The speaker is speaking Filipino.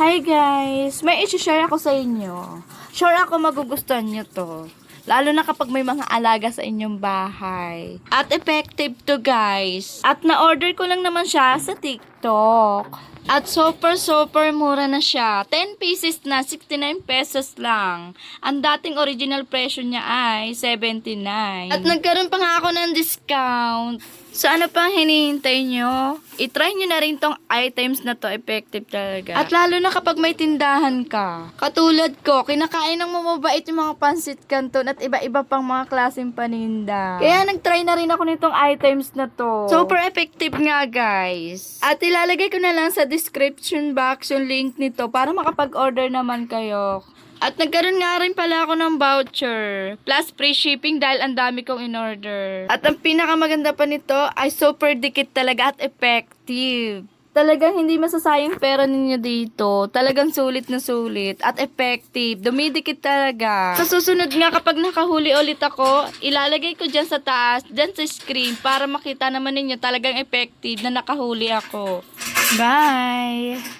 Hi guys! May isi-share ako sa inyo. Sure ako magugustuhan nyo to. Lalo na kapag may mga alaga sa inyong bahay. At effective to guys. At na-order ko lang naman siya sa TikTok. At super mura na siya. 10 pieces na, 69 pesos lang. Ang dating original presyo niya ay 79. At nagkaroon pa nga ako ng discount. So ano pang hinihintay nyo? I-try nyo na rin tong items na to, effective talaga. At lalo na kapag may tindahan ka. Katulad ko, kinakain ng mamabait yung mga pansit canton at iba-iba pang mga klaseng paninda. Kaya nag-try na rin ako nitong items na to. Super effective nga guys. At ilalagay ko na lang sa description box yung link nito para makapag-order naman kayo. At nagkaroon nga rin pala ako ng voucher. Plus free shipping dahil ang dami kong in-order. At ang pinakamaganda pa nito ay super dikit talaga at effective. Talagang hindi masasayang pera ninyo dito. Talagang sulit na sulit at effective. Dumidikit talaga. Sa susunod nga kapag nakahuli ulit ako, ilalagay ko dyan sa taas, dyan sa screen para makita naman ninyo talagang effective na nakahuli ako. Bye!